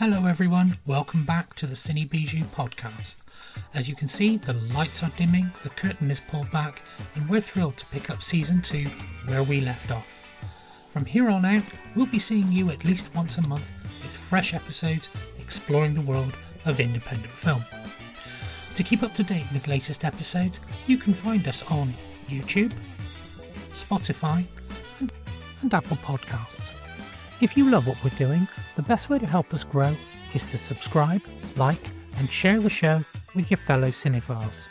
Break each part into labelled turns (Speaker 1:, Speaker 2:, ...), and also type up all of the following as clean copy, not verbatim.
Speaker 1: Hello everyone, welcome back to the Cine Bijou podcast. As you can see, the lights are dimming, the curtain is pulled back, and we're thrilled to pick up season 2 where we left off. From here on out, we'll be seeing you at least once a month with fresh episodes exploring the world of independent film. To keep up to date with latest episodes, you can find us on YouTube, Spotify, and Apple Podcasts. If you love what we're doing, the best way to help us grow is to subscribe, like, and share the show with your fellow cinephiles.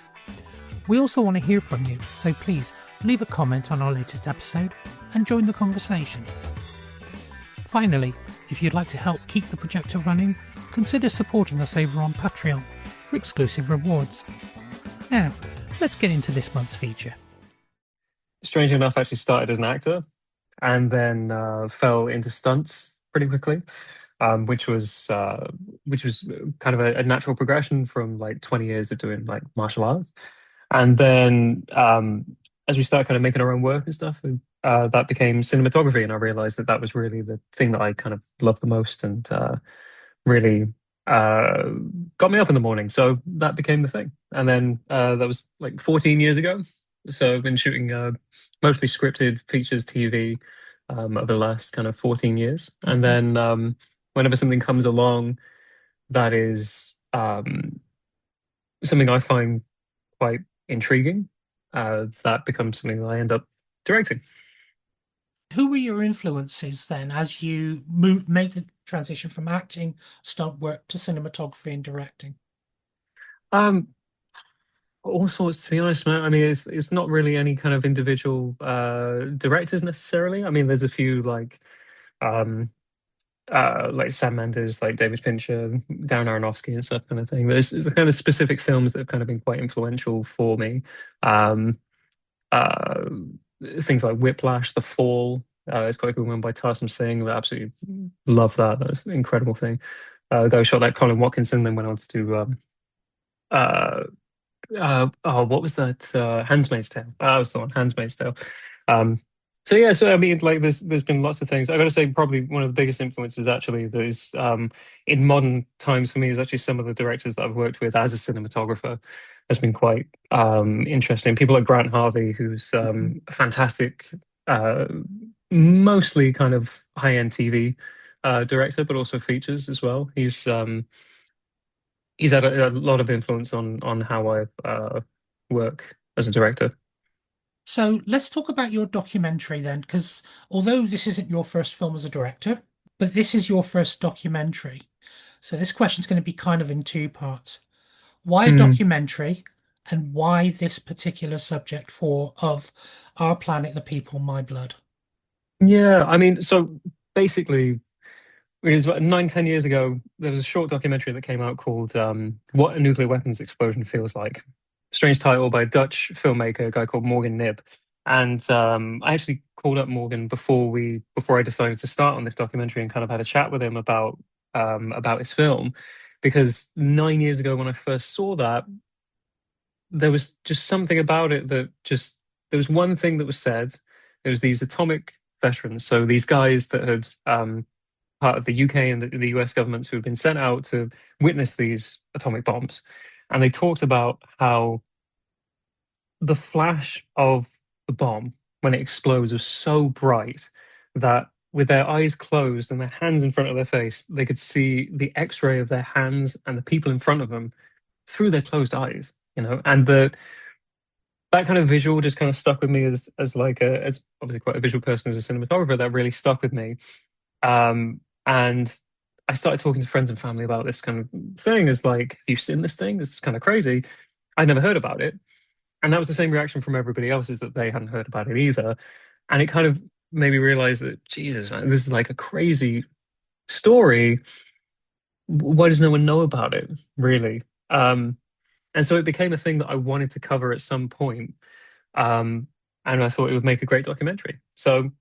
Speaker 1: We also want to hear from you, so please leave a comment on our latest episode and join the conversation. Finally, if you'd like to help keep the projector running, consider supporting us over on Patreon for exclusive rewards. Now, let's get into this month's feature.
Speaker 2: Strangely enough, I actually started as an actor and then fell into stunts pretty quickly, which was kind of a natural progression from like 20 years of doing like martial arts. And then as we started kind of making our own work and stuff, that became cinematography, and I realized that was really the thing that I kind of loved the most, and really got me up in the morning. So that became the thing. And then that was like 14 years ago. So I've been shooting mostly scripted features TV over the last kind of 14 years. And then whenever something comes along that is something I find quite intriguing, that becomes something that I end up directing.
Speaker 1: Who were your influences then as you made the transition from acting, stunt work to cinematography and directing?
Speaker 2: All sorts, to be honest, man. I mean, it's not really any kind of individual directors necessarily. I mean, there's a few like Sam Mendes, like David Fincher, Darren Aronofsky, and stuff kind of thing. There's kind of specific films that have kind of been quite influential for me. Um, uh, Things like Whiplash, The Fall. It's quite a good one by Tarsem Singh. I absolutely love that. That's an incredible thing. The guy who shot that, Colin Watkinson, then went on to do what was that? Handmaid's Tale. That was the one, Handmaid's Tale. So yeah, so I mean, like, there's been lots of things. I got to say, probably one of the biggest influences actually that is in modern times for me is actually some of the directors that I've worked with as a cinematographer. Has been quite interesting. People like Grant Harvey, who's a fantastic, mostly kind of high-end TV director, but also features as well. He's had a lot of influence on how I work as a director.
Speaker 1: So let's talk about your documentary then, because although this isn't your first film as a director, but this is your first documentary. So this question is going to be kind of in two parts. Why a documentary, and why this particular subject of Our Planet, the People, My Blood?
Speaker 2: Yeah, I mean, so basically, it was about 9, 10 years ago. There was a short documentary that came out called "What a Nuclear Weapons Explosion Feels Like." Strange title by a Dutch filmmaker, a guy called Morgan Nib. And I actually called up Morgan before I decided to start on this documentary, and kind of had a chat with him about his film, because 9 years ago when I first saw that, there was just something about it that just there was one thing that was said. There was these atomic veterans, so these guys that had part of the UK and the US governments who had been sent out to witness these atomic bombs. And they talked about how the flash of the bomb when it explodes was so bright that with their eyes closed and their hands in front of their face, they could see the X-ray of their hands and the people in front of them through their closed eyes, and that kind of visual just kind of stuck with me as like as obviously quite a visual person as a cinematographer. That really stuck with me. And I started talking to friends and family about this kind of thing. As like, have you seen this thing? This is kind of crazy. I'd never heard about it. And that was the same reaction from everybody else, is that they hadn't heard about it either. And it kind of made me realize that, Jesus, man, this is like a crazy story. Why does no one know about it, really? And so it became a thing that I wanted to cover at some point. And I thought it would make a great documentary. So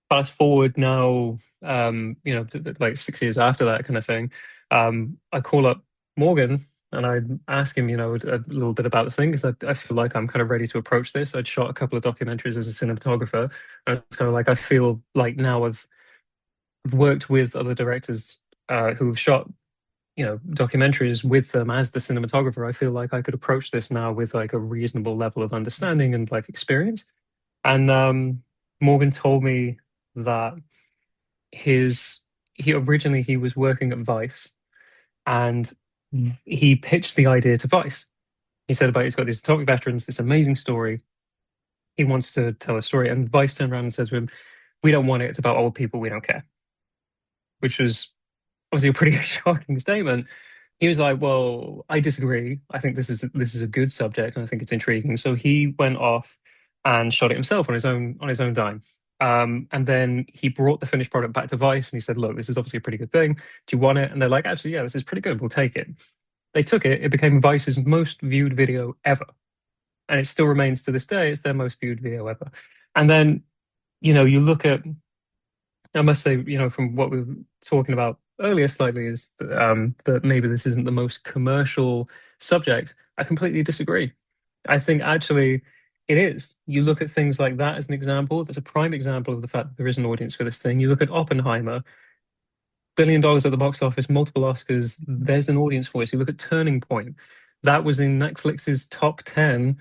Speaker 2: fast forward now, like 6 years after that kind of thing, I call up Morgan and I ask him, a little bit about the thing, because I feel like I'm kind of ready to approach this. I'd shot a couple of documentaries as a cinematographer, and it's kind of like I feel like now I've worked with other directors who have shot, documentaries with them as the cinematographer, I feel like I could approach this now with like a reasonable level of understanding and like experience. And Morgan told me that his he was working at Vice, and he pitched the idea to Vice. He said about he's got these atomic veterans, this amazing story. He wants to tell a story, and Vice turned around and said to him, "We don't want it. It's about old people. We don't care." Which was obviously a pretty shocking statement. He was like, "Well, I disagree. I think this is a good subject, and I think it's intriguing." So he went off and shot it himself on his own dime. And then he brought the finished product back to Vice, and he said, "Look, this is obviously a pretty good thing. Do you want it?" And they're like, "Actually, yeah, this is pretty good. We'll take it." They took it. It became Vice's most viewed video ever, and it still remains to this day. It's their most viewed video ever. And then, you look at, I must say, from what we were talking about earlier slightly, is that maybe this isn't the most commercial subject. I completely disagree. I think actually it is. You look at things like that as an example. That's a prime example of the fact that there is an audience for this thing. You look at Oppenheimer, $1 billion at the box office, multiple Oscars. There's an audience for it. So you look at Turning Point. That was in Netflix's top 10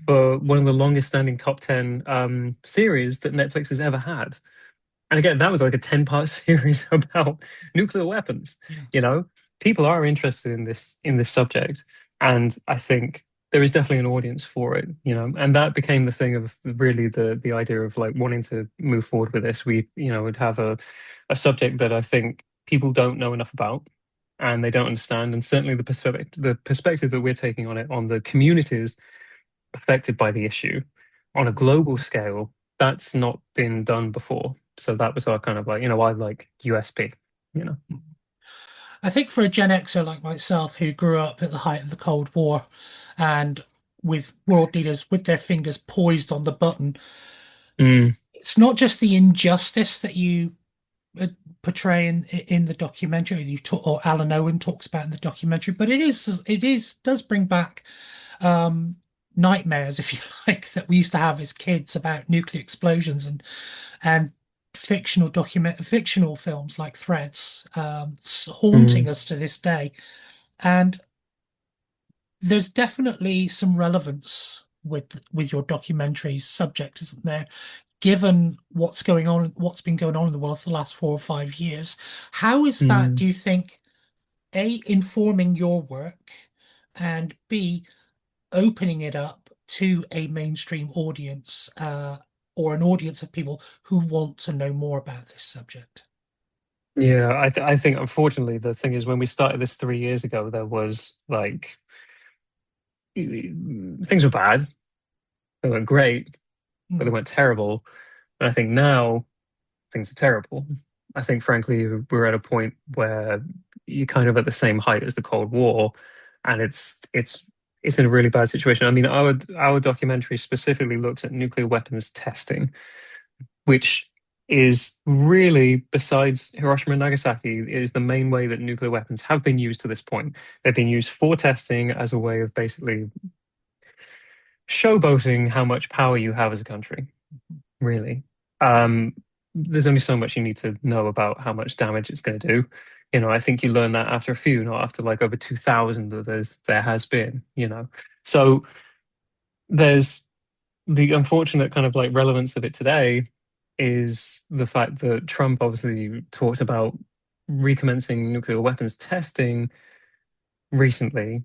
Speaker 2: for one of the longest standing top 10 series that Netflix has ever had. And again, that was like a 10-part series about nuclear weapons. You
Speaker 1: Yes.
Speaker 2: know, people are interested in this subject, and I think there is definitely an audience for it. And that became the thing of really the idea of like wanting to move forward with this. We, would have a subject that I think people don't know enough about and they don't understand, and certainly the perspective that we're taking on it on the communities affected by the issue on a global scale, that's not been done before. So that was our kind of like, I like USP, you know.
Speaker 1: I think for a Gen Xer like myself who grew up at the height of the Cold War and with world leaders with their fingers poised on the button,
Speaker 2: Mm,
Speaker 1: it's not just the injustice that you uh, portray in the documentary you talk, or Alan Owen talks about in the documentary, but it is does bring back um, nightmares, if you like, that we used to have as kids about nuclear explosions and fictional films like Threads haunting
Speaker 2: mm,
Speaker 1: us to this day. And there's definitely some relevance with your documentary's subject, isn't there? Given what's been going on in the world for the last 4 or 5 years, how is that,
Speaker 2: mm.
Speaker 1: do you think, A, informing your work, and B, opening it up to a mainstream audience, or an audience of people who want to know more about this subject?
Speaker 2: Yeah, I think unfortunately the thing is when we started this 3 years ago, there was like things were bad, they weren't great, but they
Speaker 1: Hmm.
Speaker 2: weren't terrible. And I think now things are terrible. I think, frankly, we're at a point where you're kind of at the same height as the Cold War, and it's in a really bad situation. I mean, our documentary specifically looks at nuclear weapons testing, which is really, besides Hiroshima and Nagasaki, is the main way that nuclear weapons have been used to this point. They've been used for testing as a way of basically showboating how much power you have as a country, really. Um, there's only so much you need to know about how much damage it's going to do. I think you learn that after a few, not after like over 2,000 that there has been. So there's the unfortunate kind of like relevance of it today is the fact that Trump obviously talked about recommencing nuclear weapons testing recently,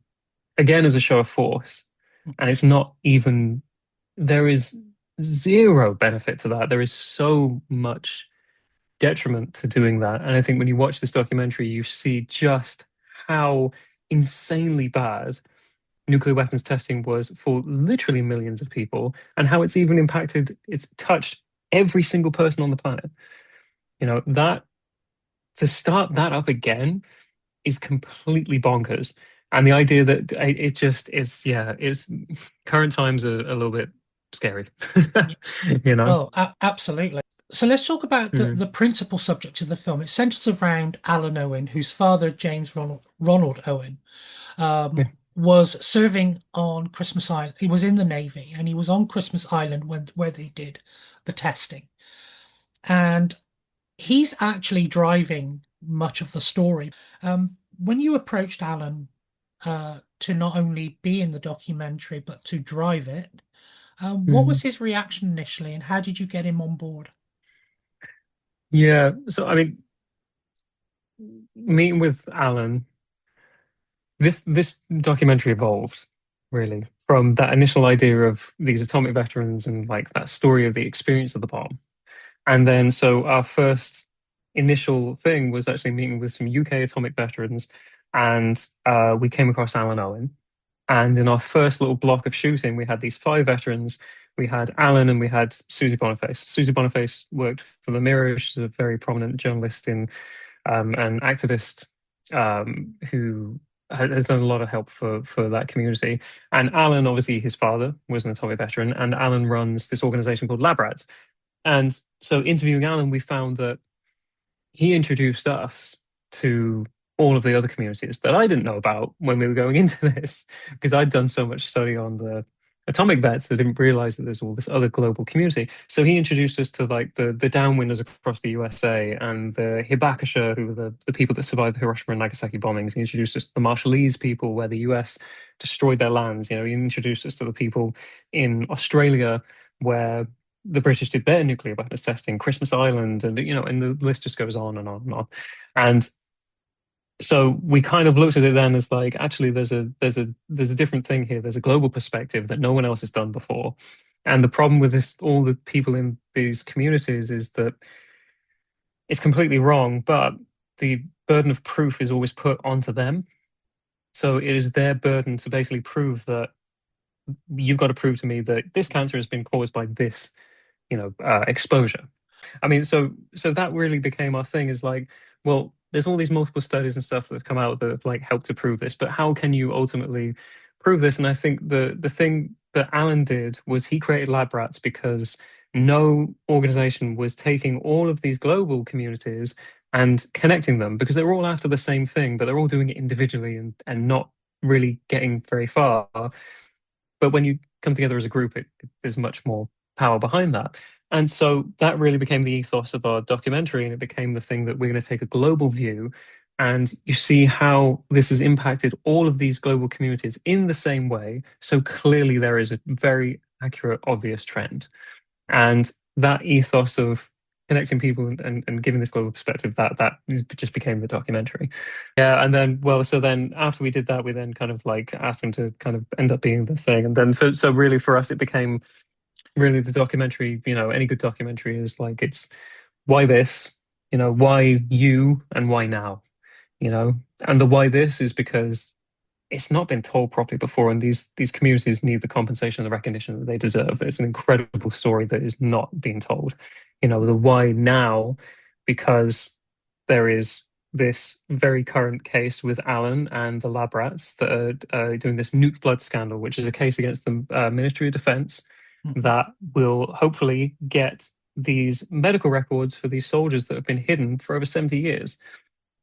Speaker 2: again as a show of force. And it's not even, there is zero benefit to that. There is so much detriment to doing that. And I think when you watch this documentary, you see just how insanely bad nuclear weapons testing was for literally millions of people and how it's touched every single person on the planet. That to start that up again is completely bonkers. And the idea that it just is, yeah, it's current times are a little bit scary,
Speaker 1: Yeah.
Speaker 2: you know?
Speaker 1: Oh, absolutely. So let's talk about
Speaker 2: Mm,
Speaker 1: the principal subject of the film. It centers around Alan Owen, whose father, Ronald Owen,
Speaker 2: yeah.
Speaker 1: was serving on Christmas Island. He was in the Navy and he was on Christmas Island where they did the testing. And he's actually driving. much of the story. When you approached Alan to not only be in the documentary but to drive it, what was
Speaker 2: Mhm.
Speaker 1: his reaction initially, and how did you get him on board?
Speaker 2: Yeah. So I mean, meeting with Alan, this documentary evolved really from that initial idea of these atomic veterans and like that story of the experience of the bomb. And then so our first initial thing was actually meeting with some UK atomic veterans, and we came across Alan Owen. And in our first little block of shooting, we had these five veterans. We had Alan and we had Susie Boniface. Susie Boniface worked for the Mirror. She's a very prominent journalist in an activist who has done a lot of help for that community. And Alan, obviously, his father was an atomic veteran, and Alan runs this organization called Lab Rats. And so, interviewing Alan, we found that he introduced us to all of the other communities that I didn't know about when we were going into this, because I'd done so much study on the atomic vets that I didn't realize that there's all this other global community. So he introduced us to like the downwinders across the USA and the Hibakusha, who were the people that survived the Hiroshima and Nagasaki bombings. He introduced us to the Marshallese people, where the US destroyed their lands. He introduced us to the people in Australia, where the British did their nuclear weapons testing, Christmas Island, and the list just goes on and on and on. And so we kind of looked at it then as like, actually, there's a different thing here. There's a global perspective that no one else has done before. And the problem with this, all the people in these communities, is that it's completely wrong, but the burden of proof is always put onto them. So it is their burden to basically prove that you've got to prove to me that this cancer has been caused by this, exposure. I mean, so that really became our thing, is like, well, there's all these multiple studies and stuff that have come out that have like helped to prove this, but how can you ultimately prove this? And I think the thing that Alan did was he created Lab Rats because no organization was taking all of these global communities and connecting them, because they were all after the same thing, but they're all doing it individually and not really getting very far. But when you come together as a group, there's much more power behind that. And so that really became the ethos of our documentary, and it became the thing that we're going to take a global view. And you see how this has impacted all of these global communities in the same way. So clearly, there is a very accurate, obvious trend. And that ethos of connecting people and giving this global perspective, that just became the documentary. Yeah, and then, well, so then after we did that, we then kind of like asked him to kind of end up being the thing. And then so really for us, it became really the documentary. Any good documentary is like, it's why this, why you, and why now. you know and the why this is because it's not been told properly before, and these communities need the compensation and the recognition that they deserve. It's an incredible story that is not being told. The why now, because there is this very current case with Alan and the lab rats that are doing this nuke blood scandal, which is a case against the Ministry of Defense
Speaker 1: Mhm.
Speaker 2: that will hopefully get these medical records for these soldiers that have been hidden for over 70 years.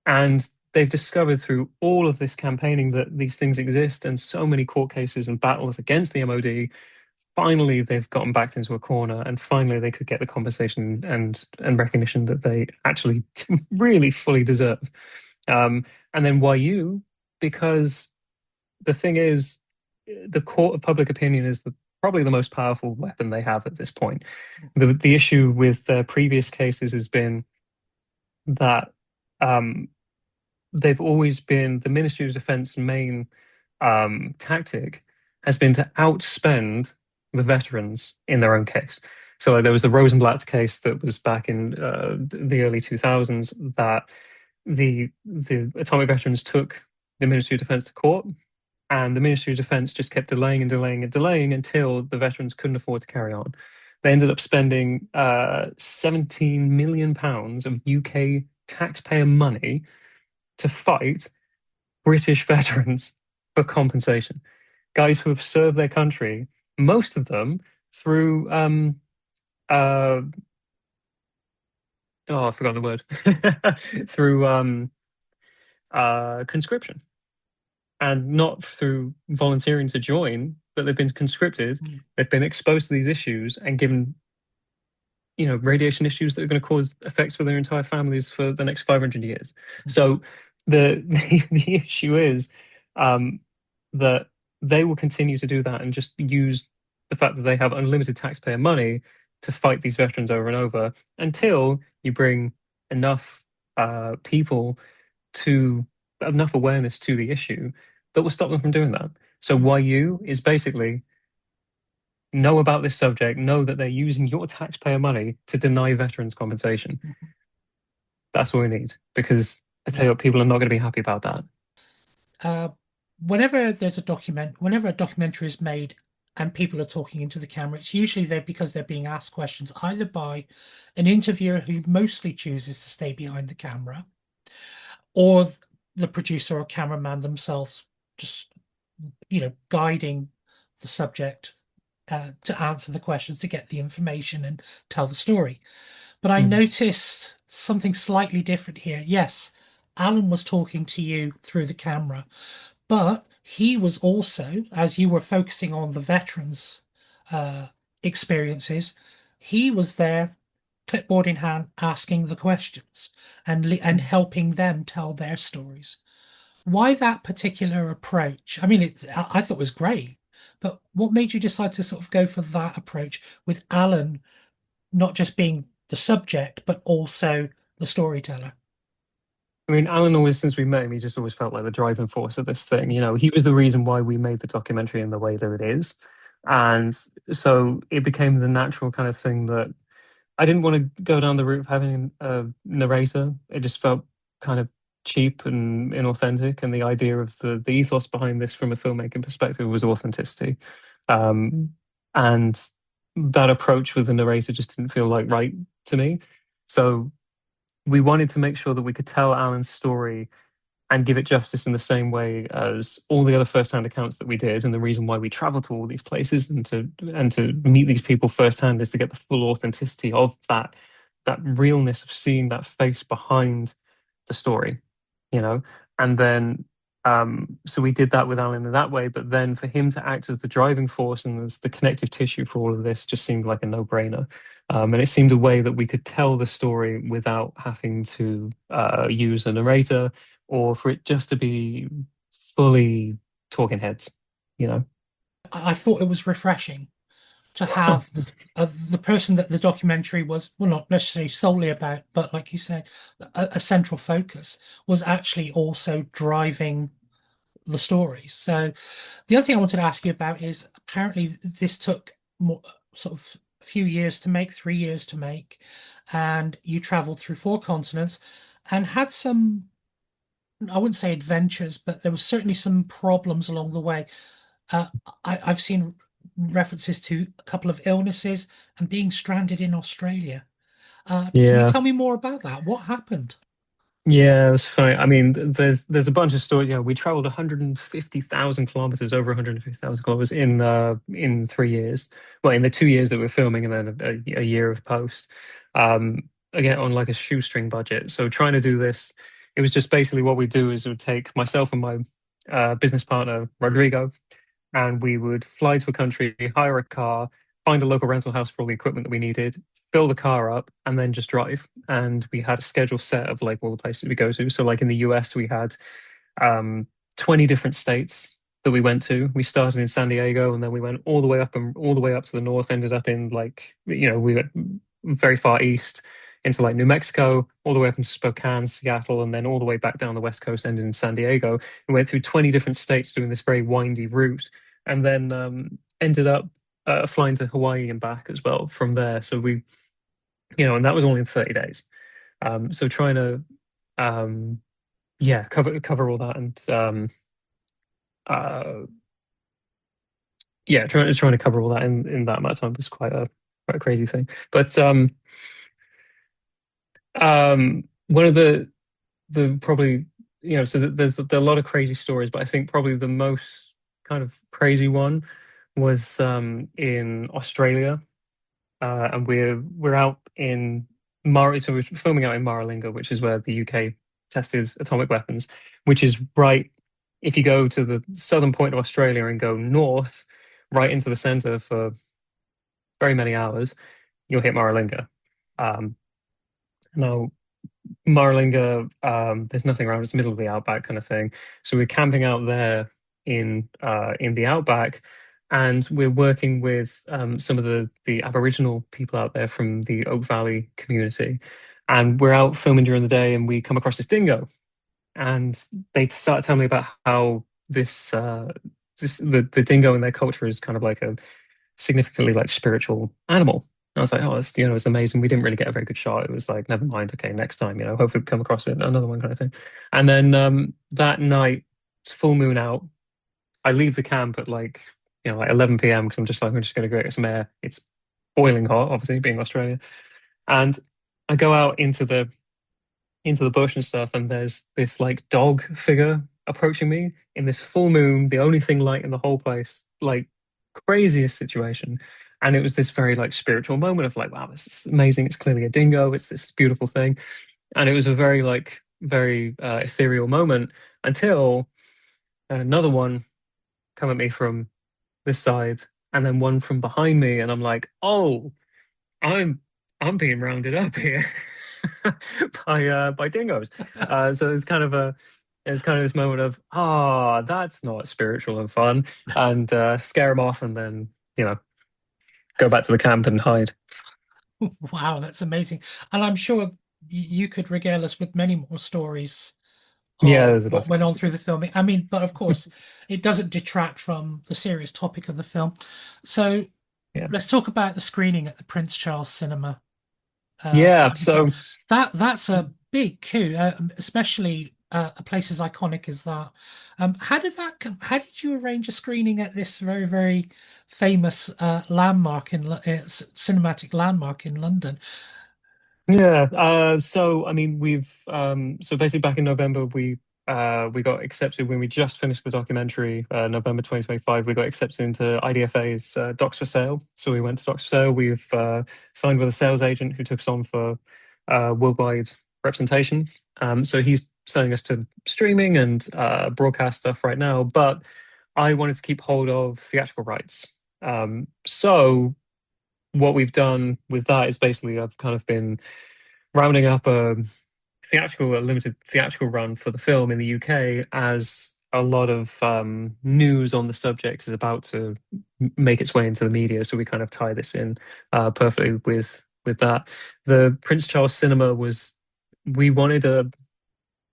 Speaker 2: And they've discovered through all of this campaigning that these things exist, and so many court cases and battles against the MOD. Finally, they've gotten backed into a corner, and finally they could get the compensation and recognition that they actually really fully deserve. And then why you? Because the thing is, the court of public opinion is probably the most powerful weapon they have at this point. The issue with previous cases has been that um, they've always been the Ministry of Defence's main tactic has been to outspend the veterans in their own case. So like, there was the Rosenblatt case that was back in the early 2000s, that the atomic veterans took the Ministry of Defense to court, and the Ministry of Defense just kept delaying and delaying and delaying until the veterans couldn't afford to carry on. They ended up spending £17 million of UK taxpayer money to fight British veterans for compensation. Guys who have served their country, most of them through uh oh, I forgot the word. Through conscription, and not through volunteering to join, but they've been conscripted,
Speaker 1: Mm.
Speaker 2: they've been exposed to these issues and given radiation issues that are going to cause effects for their entire families for the next 500 years. So the issue is um, that they will continue to do that and just use the fact that they have unlimited taxpayer money to fight these veterans over and over until you bring enough people to enough awareness to the issue that will stop them from doing that. So YU is basically know about this subject, know that they're using your taxpayer money to deny veterans compensation. That's what we need, because I tell
Speaker 1: Yeah.
Speaker 2: you what, people are not going to be happy about that.
Speaker 1: Uh, whenever a documentary is made and people are talking into the camera, it's usually there because they're being asked questions either by an interviewer who mostly chooses to stay behind the camera, or the producer or cameraman themselves, just guiding the subject to answer the questions, to get the information and tell the story. But I
Speaker 2: Mm.
Speaker 1: noticed something slightly different here. Yes, Alan was talking to you through the camera, but he was also, as you were focusing on the veterans' uh, experiences, he was there, clipboard in hand, asking the questions and helping them tell their stories. Why that particular approach? I mean, I thought it was great, but what made you decide to sort of go for that approach with Alan not just being the subject, but also the storyteller?
Speaker 2: I mean, Alan always, since we met him, he just always felt like the driving force of this thing. He was the reason why we made the documentary in the way that it is. And so it became the natural kind of thing that I didn't want to go down the route of having a narrator. It just felt kind of cheap and inauthentic. And the idea of the ethos behind this from a filmmaking perspective was authenticity. And that approach with the narrator just didn't feel like right to me. So we wanted to make sure that we could tell Alan's story and give it justice in the same way as all the other first-hand accounts that we did. And the reason why we traveled to all these places and to meet these people firsthand is to get the full authenticity of that realness of seeing that face behind the story, you know. And then so we did that with Alan in that way, but then for him to act as the driving force and as the connective tissue for all of this just seemed like a no-brainer. And it seemed a way that we could tell the story without having to use a narrator or for it just to be fully talking heads, you know?
Speaker 1: I thought it was refreshing to have the person that the documentary was, well, not necessarily solely about, but like you said, a central focus was actually also driving the story. So the other thing I wanted to ask you about is apparently this took more, sort of a few years to make, 3 years to make, and you traveled through four continents and had some, I wouldn't say adventures, but there was certainly some problems along the way. Uh, I've seen references to a couple of illnesses and being stranded in Australia. Can you
Speaker 2: Yeah.
Speaker 1: tell me more about that? What happened?
Speaker 2: Yeah, that's funny. I mean, there's a bunch of stories. We traveled 150,000 kilometers, over 150,000 kilometers in 3 years. Well, in the 2 years that we're filming, and then a year of post. Again, on like a shoestring budget. So trying to do this, it was just basically what we do is we would take myself and my business partner Rodrigo, and we would fly to a country, hire a car, find a local rental house for all the equipment that we needed, fill the car up, and then just drive. And we had a schedule set of like all the places we go to. So like in the US, we had um, 20 different states that we went to. We started in San Diego, and then we went all the way up and all the way up to the north. Ended up in like we went very far east into like New Mexico, all the way up into Spokane, Seattle, and then all the way back down the west coast, ended in San Diego. We went through 20 different states doing this very windy route, and then ended up flying to Hawaii and back as well from there. So and that was only in 30 days. So trying to um, yeah, cover all that and uh yeah, trying to cover all that in that amount of time was quite a crazy thing. But one of the probably so there are a lot of crazy stories, but I think probably the most kind of crazy one was in Australia. And we're out in so we're filming out in Maralinga, which is where the UK tested atomic weapons, which is right if you go to the southern point of Australia and go north, right into the center for very many hours, you'll hit Maralinga. Um, Now, Marlinga, there's nothing around. It's middle of the outback kind of thing. So we're camping out there in the outback, and we're working with some of the Aboriginal people out there from the Oak Valley community. And we're out filming during the day, and we come across this dingo, and they start telling me about how the dingo in their culture is kind of like a significantly like spiritual animal. I was like, oh, it's amazing. We didn't really get a very good shot. It was like, never mind. Okay, next time, hopefully we come across it, another one kind of thing. And then that night, it's full moon out. I leave the camp at like 11 p.m. because I'm just like, I'm just going to go get some air. It's boiling hot, obviously, being Australia. And I go out into the bush and stuff, and there's this like dog figure approaching me in this full moon, the only thing light in the whole place, like craziest situation. And it was this very like spiritual moment of like, wow, this is amazing. It's clearly a dingo. It's this beautiful thing. And it was a very like very ethereal moment until another one come at me from this side and then one from behind me. And I'm like, oh, I'm I'm being rounded up here by dingoes. So it's kind of this moment of that's not spiritual and fun, and scare them off, and then go back to the camp and hide.
Speaker 1: Wow, that's amazing. And I'm sure you could regale us with many more stories
Speaker 2: Yeah,
Speaker 1: of
Speaker 2: there's
Speaker 1: what
Speaker 2: lots of
Speaker 1: went
Speaker 2: cool
Speaker 1: on
Speaker 2: stuff.
Speaker 1: through the filming. I mean, but of course, it doesn't detract from the serious topic of the film. So
Speaker 2: Yeah,
Speaker 1: let's talk about the screening at the Prince Charles Cinema
Speaker 2: yeah.
Speaker 1: at the time.
Speaker 2: So
Speaker 1: That's a big coup, especially a place as iconic as that. How did that go? How did you arrange a screening at this very, very famous landmark cinematic landmark in London?
Speaker 2: yeah. So I mean, so basically back in November we got accepted when we just finished the documentary, November 2025, we got accepted into IDFA's Docs for Sale. So we went to Docs for Sale. We've signed with a sales agent who took us on for worldwide representation. So he's selling us to streaming and broadcast stuff right now, but I wanted to keep hold of theatrical rights. So what we've done with that is basically I've kind of been rounding up a limited theatrical run for the film in the UK, as a lot of news on the subject is about to make its way into the media. So we kind of tie this in perfectly with that. The Prince Charles Cinema was we wanted a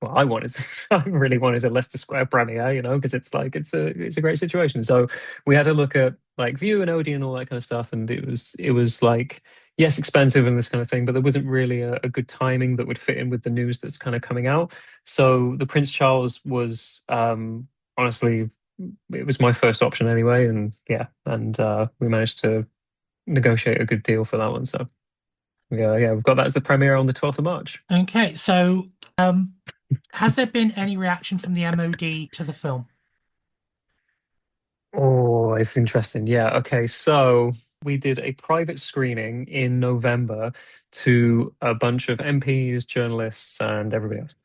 Speaker 2: well, I wanted, I really wanted a Leicester Square premiere, because it's a great situation. So we had to look at like View and Odeon and all that kind of stuff, and it was like yes, expensive and this kind of thing, but there wasn't really a good timing that would fit in with the news that's kind of coming out. So the Prince Charles was honestly, it was my first option anyway, and yeah, and we managed to negotiate a good deal for that one. So yeah, we've got that as the premiere on the 12th of March.
Speaker 1: Okay, so has there been any reaction from the MOD to the film?
Speaker 2: Oh, it's interesting. Yeah. Okay. So we did a private screening in November to a bunch of MPs, journalists, and everybody else.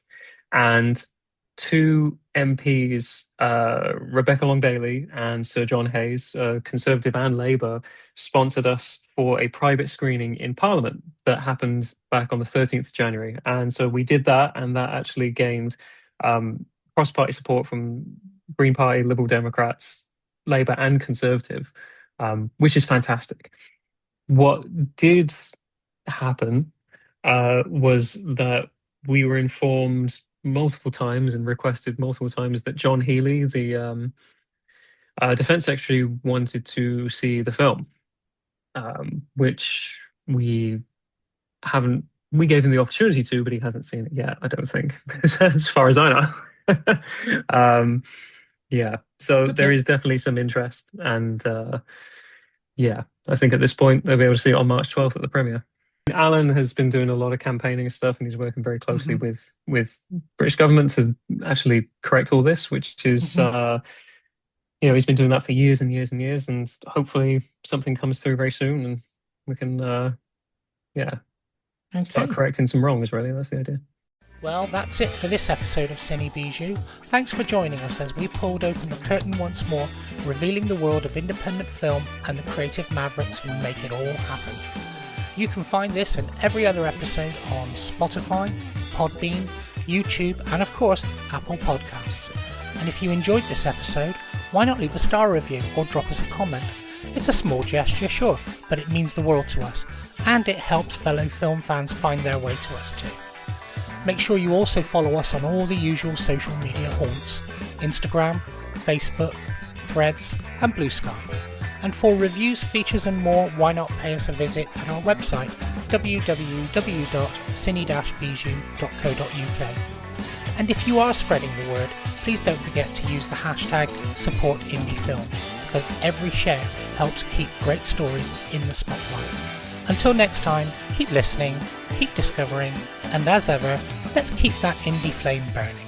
Speaker 2: And two MPs, Rebecca Long Bailey and Sir John Hayes, Conservative and Labour, sponsored us for a private screening in Parliament that happened back on the 13th of January. And so we did that, and that actually gained cross-party support from Green Party, Liberal Democrats, Labour, and Conservative, which is fantastic. What did happen was that we were informed multiple times and requested multiple times that John Healey, the Defense Secretary, wanted to see the film, which we haven't. We gave him the opportunity to, but he hasn't seen it yet. I don't think, as far as I know. Yeah, so there
Speaker 1: Okay,
Speaker 2: is definitely some interest, and yeah, I think at this point they'll be able to see it on March 12th at the premiere. Alan has been doing a lot of campaigning and stuff, and he's working very closely
Speaker 1: hmm
Speaker 2: with British government to actually correct all this, which is
Speaker 1: hmm
Speaker 2: he's been doing that for years and years and years, and hopefully something comes through very soon, and we can yeah start
Speaker 1: Okay.
Speaker 2: correcting some wrongs. Really, that's the idea.
Speaker 1: Well, that's it for this episode of Cine Bijou. Thanks for joining us as we pulled open the curtain once more, revealing the world of independent film and the creative mavericks who make it all happen. You can find this and every other episode on Spotify, Podbean, YouTube, and of course, Apple Podcasts. And if you enjoyed this episode, why not leave a star review or drop us a comment? It's a small gesture, sure, but it means the world to us, and it helps fellow film fans find their way to us too. Make sure you also follow us on all the usual social media haunts: Instagram, Facebook, Threads, and Blue Sky. And for reviews, features and more, why not pay us a visit at our website www.cine-bijou.co.uk. And if you are spreading the word, please don't forget to use the hashtag #SupportIndieFilm, because every share helps keep great stories in the spotlight. Until next time, keep listening, keep discovering, and as ever, let's keep that indie flame burning.